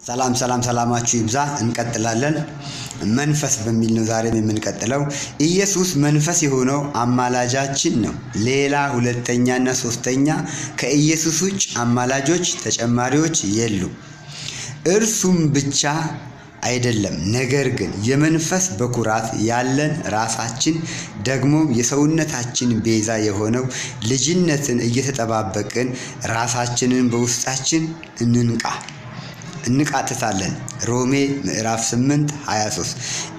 ሰላም ሰላማችሁ ይብዛ። እንቀጥላለን። መንፈስ በሚል ነው ዛሬ የምንቀጥለው። ኢየሱስ መንፈስ የሆነው አማላጃችን ነው። ሌላ ሁለተኛና ሶስተኛ ከኢየሱስ ውጭ አማላጆች ተጨማሪዎች የሉም። እርሱም ብቻ አይደለም፣ ነገር ግን የመንፈስ በኩራት ያለን ራሳችን ደግሞ የሰውነታችን ቤዛ የሆነው ልጅነትን እየተጠባበቅን ራሳችንን በውስጣችን እንቃትታለን። ሮሜ ምዕራፍ 8:23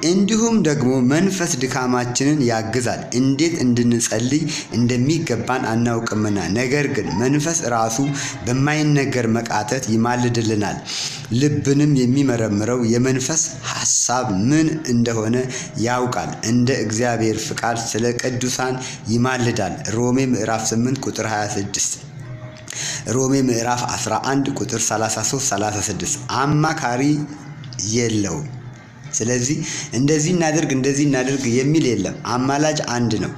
እንዲሁም ደግሞ መንፈስ ድካማችንን ያግዛል፣ እንዴት እንድንጸልይ እንደሚገባን አናውቅምና፣ ነገር ግን መንፈስ ራሱ በማይነገር መቃተት ይማልድልናል። ልብንም የሚመረምረው የመንፈስ ሐሳብ ምን እንደሆነ ያውቃል፣ እንደ እግዚአብሔር ፍቃድ ስለ ቅዱሳን ይማልዳል። ሮሜ ምዕራፍ 8 ቁጥር 26 ሮሜ ምዕራፍ 11 ቁጥር 33-36 አማካሪ የለውም። ስለዚህ እንደዚህ እናድርግ የሚል የለም። አማላጅ አንድ ነው።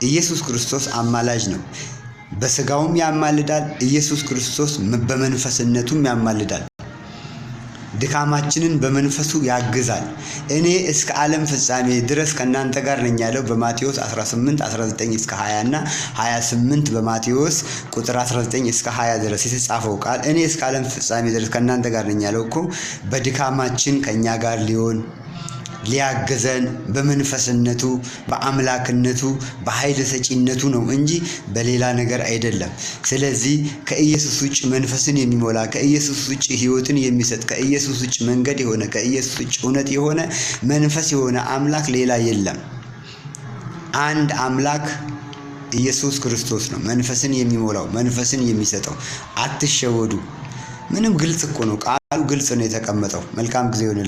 ኢየሱስ ክርስቶስ አማላጅ ነው። በስጋውም ያማልዳል። ኢየሱስ ክርስቶስ በመንፈስነቱም ያማልዳል። ድካማችንን በመንፈሱ ያግዛል። እኔ እስከ ዓለም ፍጻሜ ድረስ ከእናንተ ጋር ነኝ ያለው በማቴዎስ 18:19-20 እና 28 በማቴዎስ ቁጥር 19-20 ድረስ የተጻፈው ቃል እኔ እስከ ዓለም ፍጻሜ ድረስ ከእናንተ ጋር ነኝ ያለው እኮ በድካማችን ከኛ ጋር ሊያግዘን በመንፈስነቱ፣ በአምላክነቱ፣ በኃይል ሰጪነቱ ነው እንጂ በሌላ ነገር አይደለም። ስለዚህ ከኢየሱስ ውጭ መንፈስን የሚሞላ፣ ከኢየሱስ ውጭ ሕይወትን የሚሰጥ፣ ከኢየሱስ ውጭ መንገድ የሆነ፣ ከኢየሱስ ውጭ እውነት የሆነ መንፈስ የሆነ አምላክ ሌላ የለም። አንድ አምላክ ኢየሱስ ክርስቶስ ነው፣ መንፈስን የሚሞላው፣ መንፈስን የሚሰጠው። አትሸወዱ። ምንም ግልጽ እኮ ነው፣ ቃሉ ግልጽ ነው የተቀመጠው። መልካም ጊዜ ይሁንላችሁ።